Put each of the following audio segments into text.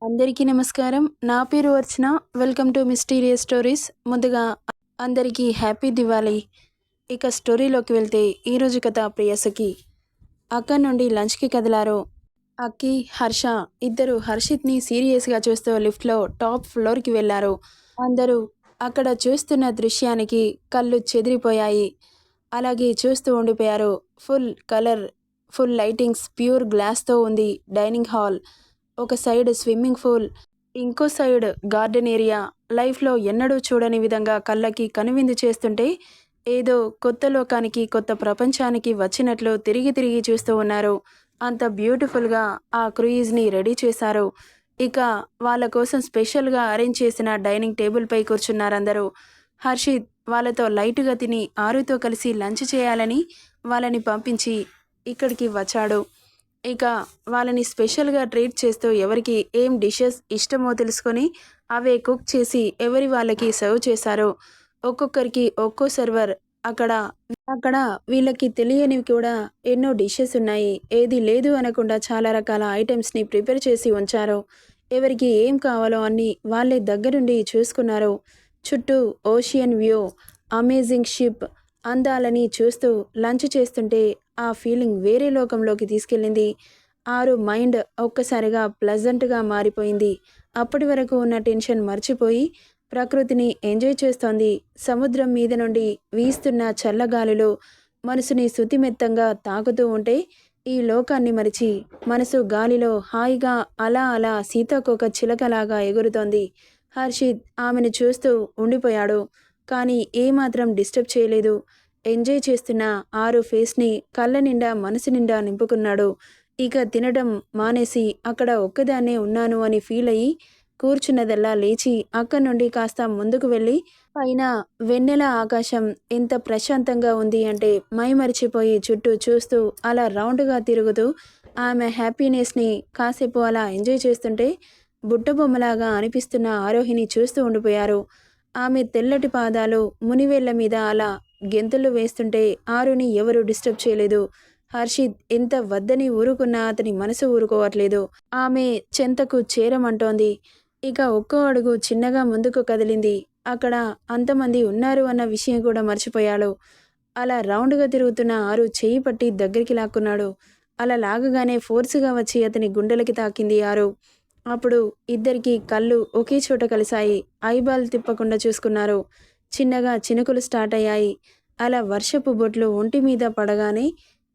అందరికీ నమస్కారం. నా పేరు Archana. Welcome to mysterious stories. ముందుగా అందరికీ హ్యాపీ దివాళీ. ఇక స్టోరీలోకి వెళ్తే ఈరోజు కథ ప్రియసఖి. అక్కడి నుండి లంచ్కి కదిలారు. అక్కి, హర్ష ఇద్దరు హర్షిత్ని సీరియస్గా చూస్తూ లిఫ్ట్లో టాప్ ఫ్లోర్కి వెళ్ళారు. అందరూ అక్కడ చూస్తున్న దృశ్యానికి కళ్ళు చెదిరిపోయాయి. అలాగే చూస్తూ ఉండిపోయారు. Full colour, full lightings, pure గ్లాస్తో ఉంది డైనింగ్ హాల్. ఒక సైడ్ స్విమ్మింగ్ పూల్, ఇంకో సైడ్ గార్డెన్ ఏరియా. లైఫ్లో ఎన్నడూ చూడని విధంగా కళ్ళకి కనువిందు చేస్తుంటే ఏదో కొత్త లోకానికి, కొత్త ప్రపంచానికి వచ్చినట్లు తిరిగి తిరిగి చూస్తూ ఉన్నారు. అంత బ్యూటిఫుల్గా ఆ క్రూయిజ్ని రెడీ చేశారు. ఇక వాళ్ళ కోసం స్పెషల్గా అరేంజ్ చేసిన డైనింగ్ టేబుల్పై కూర్చున్నారందరూ. హర్షిత్ వాళ్ళతో లైట్గా తిని ఆరుతో కలిసి లంచ్ చేయాలని వాళ్ళని పంపించి ఇక్కడికి వచ్చాడు. ఇక వాళ్ళని స్పెషల్గా ట్రీట్ చేస్తూ ఎవరికి ఏం డిషెస్ ఇష్టమో తెలుసుకొని అవే కుక్ చేసి ఎవరి వాళ్ళకి సర్వ్ చేశారు. ఒక్కొక్కరికి ఒక్కో సర్వర్. అక్కడ అక్కడ వీళ్ళకి తెలియనివి కూడా ఎన్నో డిషెస్ ఉన్నాయి. ఏది లేదు అనకుండా చాలా రకాల ఐటమ్స్ని ప్రిపేర్ చేసి ఉంచారు. ఎవరికి ఏం కావాలో అన్నీ వాళ్ళే దగ్గరుండి చూసుకున్నారు. చుట్టూ ఓషియన్ వ్యూ, అమేజింగ్ షిప్ అందాలని చూస్తూ లంచ్ చేస్తుంటే ఆ ఫీలింగ్ వేరే లోకంలోకి తీసుకెళ్ళింది. ఆరు మైండ్ ఒక్కసారిగా ప్లెజెంట్గా మారిపోయింది. అప్పటి వరకు ఉన్న టెన్షన్ మర్చిపోయి ప్రకృతిని ఎంజాయ్ చేస్తోంది. సముద్రం మీద నుండి వీస్తున్న చల్లగాలిలో మనసుని శుతిమెత్తంగా తాకుతూ ఉంటే ఈ లోకాన్ని మరిచి మనసు గాలిలో హాయిగా అలా అలా సీతాకోక చిలకలాగా ఎగురుతోంది. హర్షిత్ ఆమెను చూస్తూ ఉండిపోయాడు. కానీ ఏమాత్రం డిస్టర్బ్ చేయలేదు. ఎంజాయ్ చేస్తున్న ఆరు ఫేస్ని కళ్ళ నిండా మనసు నిండా నింపుకున్నాడు. ఇక తినడం మానేసి అక్కడ ఒక్కదాన్నే ఉన్నాను అని ఫీల్ అయ్యి కూర్చున్నదల్లా లేచి అక్కడి నుండి కాస్త ముందుకు వెళ్ళి పైన వెన్నెల ఆకాశం ఎంత ప్రశాంతంగా ఉంది అంటే మైమరిచిపోయి చుట్టూ చూస్తూ అలా రౌండ్గా తిరుగుతూ ఆమె హ్యాపీనెస్ని కాసేపు అలా ఎంజాయ్ చేస్తుంటే బుట్టబొమ్మలాగా అనిపిస్తున్న ఆరోహిని చూస్తూ ఉండిపోయారు. ఆమె తెల్లటి పాదాలు మునివేళ్ల మీద అలా గెంతులు వేస్తుంటే ఆరుని ఎవరు డిస్టర్బ్ చేయలేదు. హర్షిత్ ఎంత వద్దని ఊరుకున్నా అతని మనసు ఊరుకోవట్లేదు. ఆమె చెంతకు చేరమంటోంది. ఇక ఒక్కో అడుగు చిన్నగా ముందుకు కదిలింది. అక్కడ అంతమంది ఉన్నారు అన్న విషయం కూడా మర్చిపోయాడు. అలా రౌండ్గా తిరుగుతున్న ఆరు చెయ్యి పట్టి దగ్గరికి లాక్కున్నాడు. అలా లాగగానే ఫోర్సుగా వచ్చి అతని గుండెలకి తాకింది ఆరు. అప్పుడు ఇద్దరికి కళ్ళు ఒకే చోట కలిశాయి. ఐబాల్ తిప్పకుండా చూసుకున్నారు. చిన్నగా చినుకులు స్టార్ట్ అయ్యాయి. అలా వర్షపు బొట్లు ఒంటి మీద పడగానే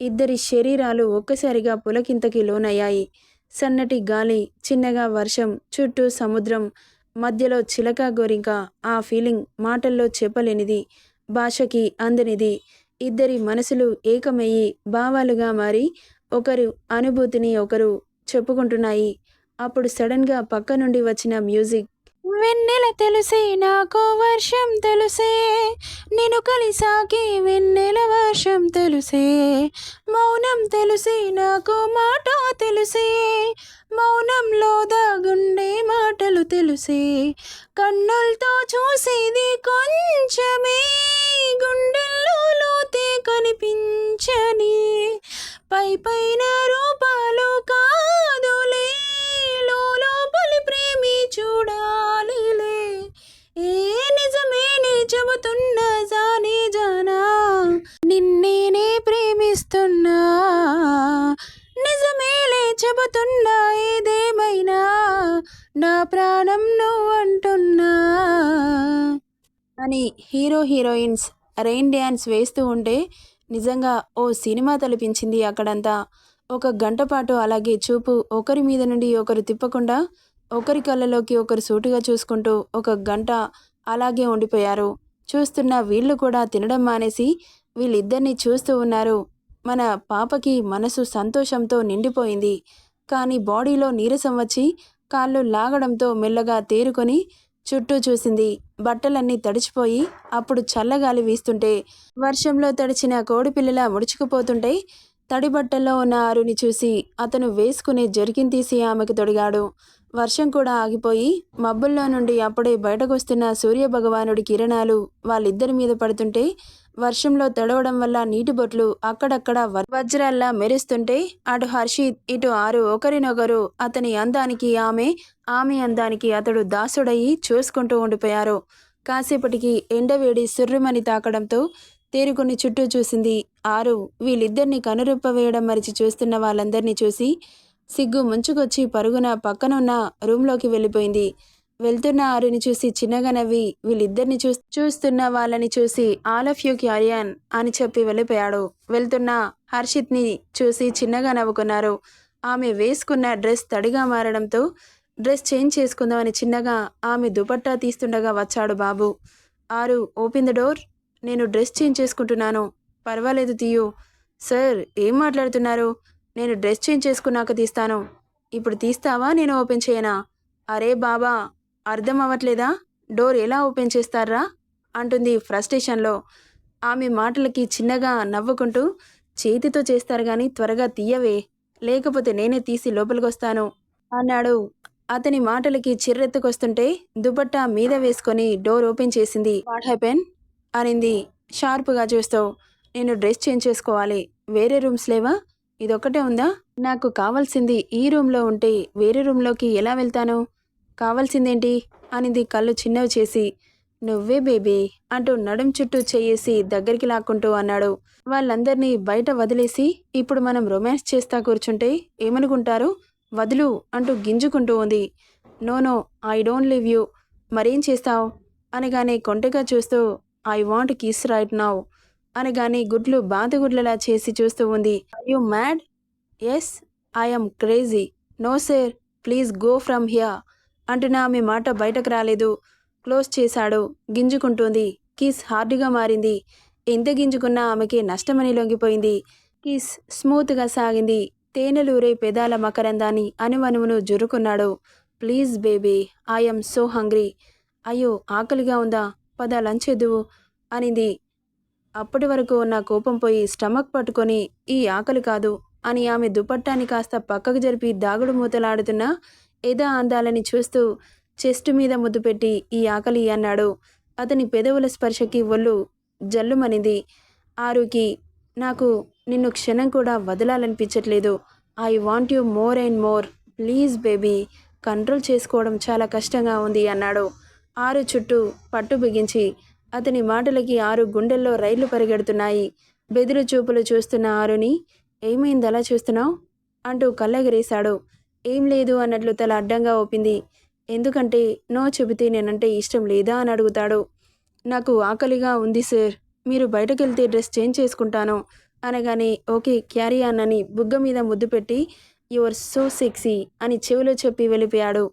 ఇద్దరి శరీరాలు ఒక్కసారిగా పులకింతకి లోనయ్యాయి. సన్నటి గాలి, చిన్నగా వర్షం, చుట్టూ సముద్రం, మధ్యలో చిలక గోరింక. ఆ ఫీలింగ్ మాటల్లో చెప్పలేనిది, భాషకి అందనిది. ఇద్దరి మనసులు ఏకమయ్యి భావాలుగా మారి ఒకరు అనుభూతిని ఒకరు చెప్పుకుంటున్నాయి. అప్పుడు సడన్గా పక్క నుండి వచ్చిన మ్యూజిక్. వెన్నెల తెలుసే నాకు వర్షం తెలుసే, నేను కలిసాకే వెన్నెల వర్షం తెలుసే, మౌనం తెలుసే నాకు మాట తెలుసే, మౌనంలో దాగుండే మాటలు తెలుసే, కన్నులతో చూసేది కొంచెమే, గుండెల్లో లోతే కనిపించని, పై పైన రూపాలు కాదులే, లోపలి ప్రేమి చూడాలిలే, ఏ నిజమేనే చెబుతున్నా జానే జానా, నిన్నేనే ప్రేమిస్తున్నా, నిజమేలే చెబుతున్నా ఏదేమైనా, నా ప్రాణం నువ్వంటున్నా అని హీరో హీరోయిన్స్ రెయిన్ డ్యాన్స్ వేస్తూ ఉంటే నిజంగా ఓ సినిమా తలపించింది అక్కడంతా. ఒక గంట పాటు అలాగే చూపు ఒకరి మీద నుండి ఒకరు తిప్పకుండా ఒకరి కళ్ళలోకి ఒకరు సూటిగా చూసుకుంటూ ఒక గంట అలాగే ఉండిపోయారు. చూస్తున్న వీళ్ళు కూడా తినడం మానేసి వీళ్ళిద్దరిని చూస్తూ ఉన్నారు. మన పాపకి మనసు సంతోషంతో నిండిపోయింది. కానీ బాడీలో నీరసం వచ్చి కాళ్ళు లాగడంతో మెల్లగా తేరుకొని చుట్టూ చూసింది. బట్టలన్నీ తడిచిపోయి అప్పుడు చల్లగాలి వీస్తుంటే వర్షంలో తడిచిన కోడిపిల్లలా ముడుచుకుపోతుంటే తడి బట్టల్లో ఉన్న ఆరుని చూసి అతను వేసుకునే జర్కిన్ తీసి ఆమెకు తొడిగాడు. వర్షం కూడా ఆగిపోయి మబ్బుల్లో నుండి అప్పుడే బయటకొస్తున్న సూర్యభగవానుడి కిరణాలు వాళ్ళిద్దరి మీద పడుతుంటే వర్షంలో తడవడం వల్ల నీటి బొట్లు అక్కడక్కడ వజ్రాల్లా మెరుస్తుంటే అటు హర్షిత్ ఇటు ఆరు ఒకరినొకరు అతని అందానికి ఆమె అందానికి అతడు దాసుడయి చూసుకుంటూ ఉండిపోయారు. కాసేపటికి ఎండవేడి సుర్రుమని తాకడంతో తేరుకుని చుట్టూ చూసింది. ఆరు వీళ్ళిద్దరినీ కనురెప్ప వేయడం మరిచి చూస్తున్న వాళ్ళందరినీ చూసి సిగ్గు ముంచుకొచ్చి పరుగున పక్కనున్న రూంలోకి వెళ్ళిపోయింది. వెళ్తున్న ఆరుని చూసి చిన్నగా నవ్వి వీళ్ళిద్దరిని చూస్తున్న వాళ్ళని చూసి ఆల్ ఆఫ్ యూ క్యారియన్ అని చెప్పి వెళ్ళిపోయాడు. వెళ్తున్న హర్షిత్ని చూసి చిన్నగా నవ్వుకున్నారు. ఆమె వేసుకున్న డ్రెస్ తడిగా మారడంతో డ్రెస్ చేంజ్ చేసుకుందామని చిన్నగా ఆమె దుపట్టా తీస్తుండగా వచ్చాడు బాబు. ఆరు ఓపెన్ ద డోర్. నేను డ్రెస్ చేంజ్ చేసుకుంటున్నాను. పర్వాలేదు తీయు. సార్ ఏం మాట్లాడుతున్నారు? నేను డ్రెస్ చేంజ్ చేసుకున్నాక తీస్తాను. ఇప్పుడు తీస్తావా నేను ఓపెన్ చేయనా? అరే బాబా, అర్థం అవ్వట్లేదా? డోర్ ఎలా ఓపెన్ చేస్తారా అంటుంది ఫ్రస్ట్రేషన్లో. ఆమె మాటలకి చిన్నగా నవ్వుకుంటూ చేతితో చేస్తారు గాని త్వరగా తీయవే, లేకపోతే నేనే తీసి లోపలికొస్తాను అన్నాడు. అతని మాటలకి చిర్రెత్తుకొస్తుంటే దుపట్టా మీద వేసుకొని డోర్ ఓపెన్ చేసింది. వాట్ హ్యాపెన్ అనింది షార్ప్గా చూస్తూ. నేను డ్రెస్ చేంజ్ చేసుకోవాలి. వేరే రూమ్స్ లేవా? ఇదొక్కటే ఉందా? నాకు కావాల్సింది ఈ రూమ్లో ఉంటే వేరే రూమ్లోకి ఎలా వెళ్తాను? కావాల్సిందేంటి అనింది కళ్ళు చిన్నవి చేసి. నువ్వే బేబీ అంటూ నడుం చుట్టూ చేయేసి దగ్గరికి లాక్కుంటూ అన్నాడు. వాళ్ళందరినీ బయట వదిలేసి ఇప్పుడు మనం రొమాన్స్ చేస్తా కూర్చుంటే ఏమనుకుంటారు? వదులు అంటూ గింజుకుంటూ ఉంది. No no, I don't leave you. మరేం చేస్తావు అనగానే కొంటగా చూస్తూ I want kiss right now అనగానే గుడ్లు బాతుగుడ్లలా చేసి చూస్తూ ఉంది. You mad? Yes, I'm crazy. No sir, please go from here అంటున్నా ఆమె మాట బయటకు రాలేదు. క్లోజ్ చేశాడు. గింజుకుంటోంది. కిస్ హార్డ్గా మారింది. ఎంత గింజుకున్నా ఆమెకి నష్టమని లొంగిపోయింది. కిస్ స్మూత్గా సాగింది. తేనెలూరే పెదాల మకరందాన్ని అనువనువును జురుకున్నాడు. Please baby, I'm so hungry. అయ్యో ఆకలిగా ఉందా? పద లంచ్ ఎదువు అనింది. అప్పటి వరకు ఉన్న కోపం పోయి స్టమక్ పట్టుకొని ఈ ఆకలి కాదు అని ఆమె దుపట్టాన్ని కాస్త పక్కకు జరిపి దాగుడు మూతలాడుతున్న ఏదా అందాలని చూస్తూ చెస్ట్ మీద ముద్దు పెట్టి ఈ ఆకలి అన్నాడు. అతని పెదవుల స్పర్శకి ఒళ్ళు జల్లుమనింది. ఆరుకి నాకు నిన్ను క్షణం కూడా వదలాలనిపించట్లేదు. I want you more and more. Please baby, control చేసుకోవడం చాలా కష్టంగా ఉంది అన్నాడు. ఆరు చుట్టూ పట్టు బిగించి. అతని మాటలకి ఆరు గుండెల్లో రైళ్లు పరిగెడుతున్నాయి. బెదిరి చూపులు చూస్తున్న ఆరుని ఏమైంది అలా చూస్తున్నావు అంటూ కళ్ళెగరేశాడు. ఏం లేదు అన్నట్లు తల అడ్డంగా ఊపింది. ఎందుకంటే నో చెబితే నేనంటే ఇష్టం లేదా అని అడుగుతాడు. నాకు ఆకలిగా ఉంది సార్, మీరు బయటకెళ్తే డ్రెస్ చేంజ్ చేసుకుంటాను అనగానే ఓకే క్యారీ ఆన్ అని బుగ్గ మీద ముద్దు పెట్టి యువర్ సో సెక్సీ అని చెవిలో చెప్పి వెళ్ళిపోయాడు.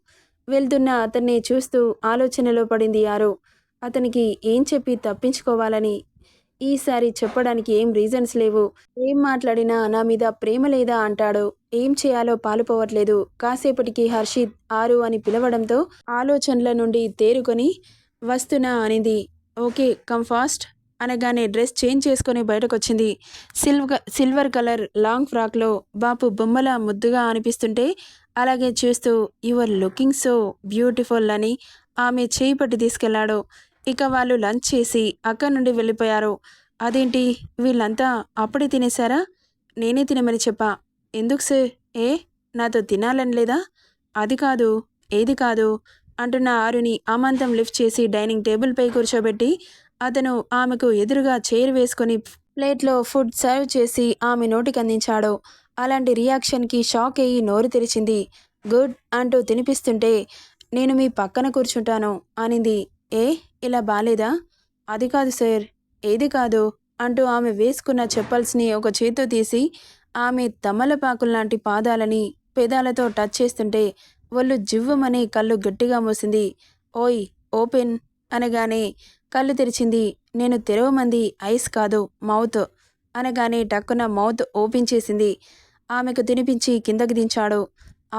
వెళ్తున్న అతన్ని చూస్తూ ఆలోచనలో పడింది ఆరు. అతనికి ఏం చెప్పి తప్పించుకోవాలని. ఈసారి చెప్పడానికి ఏం రీజన్స్ లేవు. ఏం మాట్లాడినా నా మీద ప్రేమ లేదా అంటాడు. ఏం చేయాలో పాలుపోవట్లేదు. కాసేపటికి హర్షిత్ ఆరు అని పిలవడంతో ఆలోచనల నుండి తేరుకొని వస్తున్నా అనింది. ఓకే కమ్ ఫాస్ట్ అనగానే డ్రెస్ చేంజ్ చేసుకొని బయటకొచ్చింది. సిల్వర్ కలర్ లాంగ్ ఫ్రాక్లో బాపు బొమ్మల ముద్దుగా అనిపిస్తుంటే అలాగే చూస్తూ యువర్ లుకింగ్ సో బ్యూటిఫుల్ అని ఆమె చేయి పట్టి తీసుకెళ్లాడు. ఇక వాళ్ళు లంచ్ చేసి అక్కడి నుండి వెళ్ళిపోయారు. అదేంటి వీళ్ళంతా అప్పుడే తినేశారా? నేనే తినమని చెప్పా. ఎందుకు సార్? నాతో తినాలని లేదా? అది కాదు, ఏది కాదు అంటున్న ఆరుని అమాంతం లిఫ్ట్ చేసి డైనింగ్ టేబుల్పై కూర్చోబెట్టి అతను ఆమెకు ఎదురుగా చైర్ వేసుకొని ప్లేట్లో ఫుడ్ సర్వ్ చేసి ఆమె నోటికి అందించాడు. అలాంటి రియాక్షన్కి షాక్ అయ్యి నోరు తెరిచింది. గుడ్ అంటూ తినిపిస్తుంటే నేను మీ పక్కన కూర్చుంటాను అనింది. ఇలా బాలేదా? అది కాదు సార్. ఏది కాదు అంటూ ఆమె వేసుకున్న చెప్పల్స్ని ఒక చేత్తో తీసి ఆమె తమలపాకుల్లాంటి పాదాలని పెదాలతో టచ్ చేస్తుంటే ఒళ్ళు జివ్వమని కళ్ళు గట్టిగా మూసింది. ఓయ్ ఓపెన్ అనగానే కళ్ళు తెరిచింది. నేను తెరవమంది ఐస్ కాదు మౌత్ అనగానే టక్కున మౌత్ ఓపెన్ చేసింది. ఆమెకు తినిపించి కిందకి దించాడు.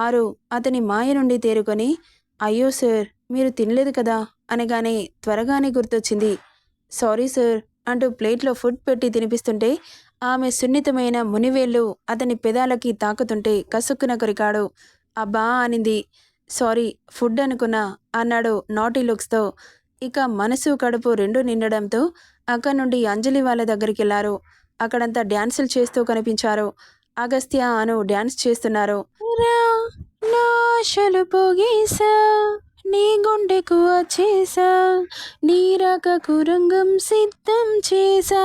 ఆరు అతని మాయ నుండి తేరుకొని అయ్యో సార్, మీరు తినలేదు కదా అనగానే త్వరగానే గుర్తొచ్చింది. సారీ సార్ అంటూ ప్లేట్లో ఫుడ్ పెట్టి తినిపిస్తుంటే ఆమె సున్నితమైన మునివేళ్ళు అతని పెదాలకి తాకుతుంటే కసుక్కున కొరికాడు. అబ్బా అనింది. సారీ ఫుడ్ అనుకున్నా అన్నాడు నాటీ లుక్స్తో. ఇక మనసు కడుపు రెండు నిండడంతో అక్కడి నుండి అంజలి వాళ్ళ దగ్గరికి వెళ్ళారు. అక్కడంతా డ్యాన్సులు చేస్తూ కనిపించారు. అగస్త్య అను డ్యాన్స్ చేస్తున్నారు. రా నా ఆశలు పోగేసా, నీ గుండెకు వచ్చేసా, నీ రకకు రంగం సిద్ధం చేసా,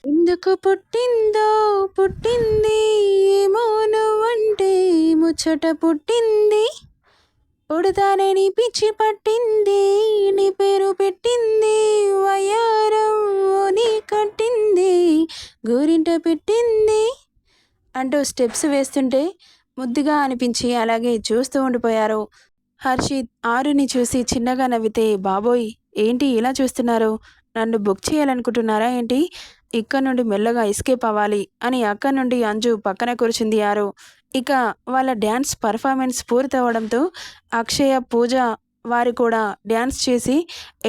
ఎందుకు పుట్టిందో పుట్టింది, ఏమో నువ్వంటే ముచ్చట పుట్టింది, పుడతానని పిచ్చి పట్టింది, నీ పేరు పెట్టింది, వయ్యారం నీ కట్టింది, గోరింట పెట్టింది అంటూ స్టెప్స్ వేస్తుంటే ముద్దుగా అనిపించి అలాగే చూస్తూ ఉండిపోయారు. హర్షిత్ ఆరుని చూసి చిన్నగా నవ్వితే, బాబోయ్ ఏంటి ఇలా చూస్తున్నారు, నన్ను బుక్ చేయాలనుకుంటున్నారా ఏంటి, ఇక్కడ నుండి మెల్లగా ఎస్కేప్ అవ్వాలి అని అక్కడి నుండి అంజు పక్కన కూర్చుంది ఆరు. ఇక వాళ్ళ డ్యాన్స్ పర్ఫార్మెన్స్ పూర్తవడంతో అక్షయ, పూజ వారు కూడా డ్యాన్స్ చేసి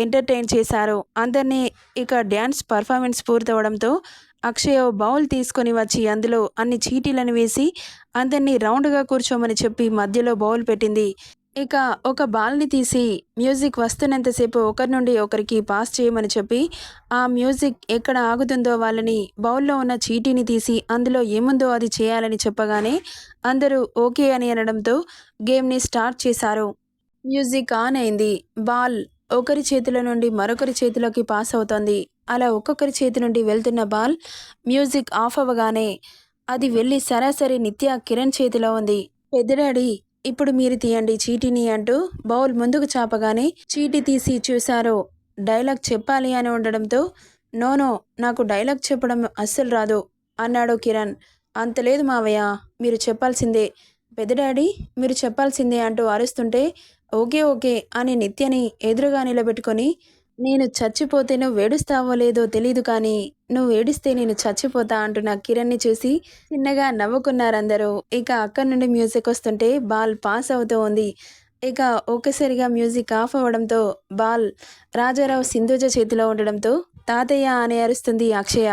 ఎంటర్టైన్ చేశారు అందరినీ. ఇక డ్యాన్స్ పర్ఫార్మెన్స్ పూర్తవడంతో అక్షయ బౌల్ తీసుకొని వచ్చి అందులో అన్ని చీటీలను వేసి అందరినీ రౌండ్గా కూర్చోమని చెప్పి మధ్యలో బౌల్ పెట్టింది. ఇక ఒక బాల్ని తీసి మ్యూజిక్ వస్తున్నంతసేపు ఒకరి నుండి ఒకరికి పాస్ చేయమని చెప్పి ఆ మ్యూజిక్ ఎక్కడ ఆగుతుందో వాళ్ళని బౌల్లో ఉన్న చీటీని తీసి అందులో ఏముందో అది చేయాలని చెప్పగానే అందరూ ఓకే అని అనడంతో గేమ్ని స్టార్ట్ చేశారు. మ్యూజిక్ ఆన్ అయింది. బాల్ ఒకరి చేతిలో నుండి మరొకరి చేతిలోకి పాస్ అవుతోంది. అలా ఒక్కొక్కరి చేతి నుండి వెళ్తున్న బాల్ మ్యూజిక్ ఆఫ్ అవ్వగానే అది వెళ్ళి సరాసరి నిత్య, కిరణ్ చేతిలో ఉంది. పెద్దడాడి ఇప్పుడు మీరు తీయండి చీటీని అంటూ బౌల్ ముందుకు చాపగానే చీటీ తీసి చూశారు. డైలాగ్ చెప్పాలి అని ఉండడంతో నోనో నాకు డైలాగ్ చెప్పడం అస్సలు రాదు అన్నాడు కిరణ్. అంత లేదు మావయ్య, మీరు చెప్పాల్సిందే, పెద్దడాడీ మీరు చెప్పాల్సిందే అంటూ అరుస్తుంటే ఓకే ఓకే అని నిత్యని ఎదురుగా నిలబెట్టుకొని, నేను చచ్చిపోతే నువ్వు ఏడుస్తావో లేదో తెలీదు కానీ నువ్వు ఏడిస్తే నేను చచ్చిపోతా అంటున్న కిరణ్ని చూసి చిన్నగా నవ్వుకున్నారందరూ. ఇక అక్కడి నుండి మ్యూజిక్ వస్తుంటే బాల్ పాస్ అవుతూ ఉంది. ఇక ఒక్కసారిగా మ్యూజిక్ ఆఫ్ అవ్వడంతో బాల్ రాజారావు, సింధుజ చేతిలో ఉండడంతో తాతయ్య అని అరుస్తుంది అక్షయ.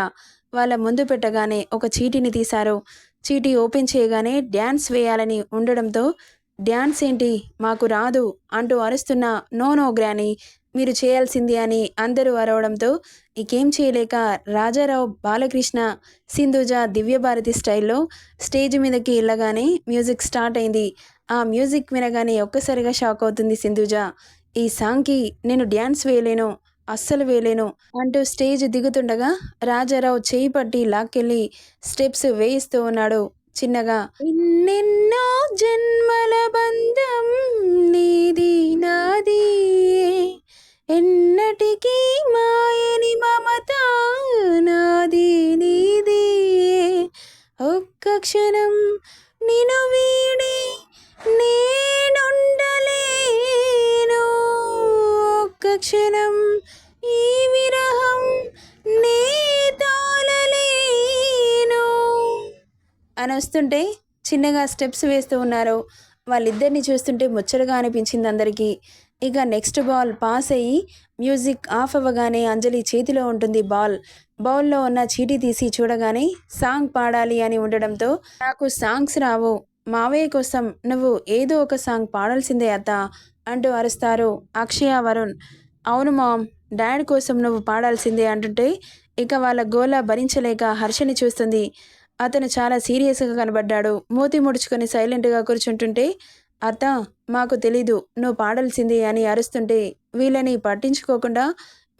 వాళ్ళ ముందు పెట్టగానే ఒక చీటీని తీశారు. చీటీ ఓపెన్ చేయగానే డ్యాన్స్ వేయాలని ఉండడంతో డ్యాన్స్ ఏంటి మాకు రాదు అంటూ అరుస్తున్న నో నో గ్రానీ మీరు చేయాల్సింది అని అందరూ అరవడంతో ఇకేం చేయలేక రాజారావు, బాలకృష్ణ, సింధుజ దివ్యభారతి స్టైల్లో స్టేజ్ మీదకి వెళ్ళగానే మ్యూజిక్ స్టార్ట్ అయింది. ఆ మ్యూజిక్ వినగానే ఒక్కసారిగా షాక్ అవుతుంది సింధుజ. ఈ సాంగ్కి నేను డ్యాన్స్ వేయలేను, అస్సలు వేయలేను అంటూ స్టేజ్ దిగుతుండగా రాజారావు చేయి పట్టి లాక్కెళ్ళి స్టెప్స్ వేయిస్తూ ఉన్నాడు చిన్నగా. ఎన్నెన్నో జన్మల బంధం నీది నాది, ఎన్నటికీ మాయని మమత నాది నీది, ఒక్క క్షణం నిన్ను వీడి నేనుండలేను, ఒక్క క్షణం ఈ విరహం నే తాళలేను అని వస్తుంటే చిన్నగా స్టెప్స్ వేస్తూ ఉన్నారు. వాళ్ళిద్దరిని చూస్తుంటే ముచ్చటగా అనిపించింది అందరికీ. ఇక నెక్స్ట్ బాల్ పాస్ అయ్యి మ్యూజిక్ ఆఫ్ అవ్వగానే అంజలి చేతిలో ఉంటుంది బాల్. బౌల్లో ఉన్న చీటీ తీసి చూడగానే సాంగ్ పాడాలి అని ఉండడంతో నాకు సాంగ్స్ రావు, మావయ్య కోసం నువ్వు ఏదో ఒక సాంగ్ పాడాల్సిందే అత్త అంటూ అరుస్తారు అక్షయ, వరుణ్. అవును మామ్, డాడ్ కోసం నువ్వు పాడాల్సిందే అంటుంటే ఇక వాళ్ళ గోల భరించలేక హర్షని చూస్తుంది. అతను చాలా సీరియస్గా కనబడ్డాడు. మూతి ముడుచుకొని సైలెంట్గా కూర్చుంటుంటే అత్త మాకు తెలీదు, నువ్వు పాడాల్సింది అని అరుస్తుంటే వీళ్ళని పట్టించుకోకుండా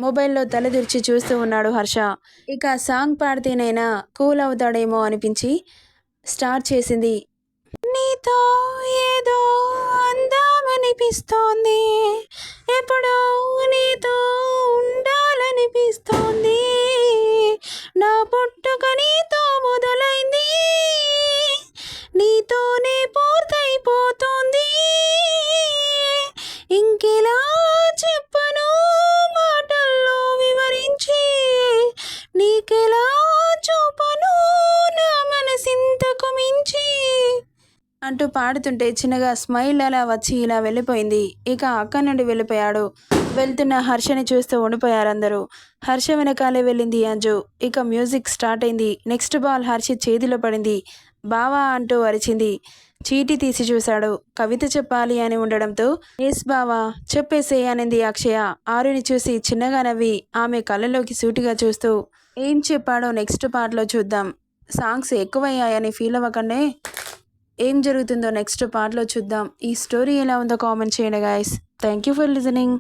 మొబైల్లో తలదిర్చి చూస్తూ ఉన్నాడు హర్ష. ఇక సాంగ్ పాడితేనైనా కూల్ అవుతాడేమో అనిపించి స్టార్ట్ చేసింది. నీతో ఏదో అందామనిపిస్తోంది, ఎప్పుడో నీతో ఉండాలనిపిస్తోంది, నా పుట్టుక నీతో మొదలైంది, నీతోనే పూర్తయిపోతుంది, ఇంకెలా చెప్పను మాటల్లో వివరించి, నీకెలా చూపను నా మనసింతకు మించి అంటూ పాడుతుంటే చిన్నగా స్మైల్ అలా వచ్చి ఇలా వెళ్ళిపోయింది. ఇక అక్కడి నుండి వెళ్ళిపోయాడు. వెళ్తున్న హర్షని చూస్తూ ఉండిపోయారు అందరూ. హర్ష వెనకాలే వెళ్ళింది అంజు. ఇక మ్యూజిక్ స్టార్ట్ అయింది. నెక్స్ట్ బాల్ హర్ష చేతిలో పడింది. బావా అంటూ అరిచింది. చీటీ తీసి చూశాడు. కవిత చెప్పాలి అని ఉండడంతో ఎస్ బావా చెప్పేసే అనింది అక్షయ. ఆరుని చూసి చిన్నగా నవ్వి ఆమె కళ్ళలోకి సూటిగా చూస్తూ ఏం చెప్పాడో నెక్స్ట్ పార్ట్లో చూద్దాం. సాంగ్స్ ఎక్కువయ్యాయని ఫీల్ అవ్వకండే, ఏం జరుగుతుందో నెక్స్ట్ పార్ట్లో చూద్దాం. ఈ స్టోరీ ఎలా ఉందో కామెంట్ చేయండి guys. Thank you for listening.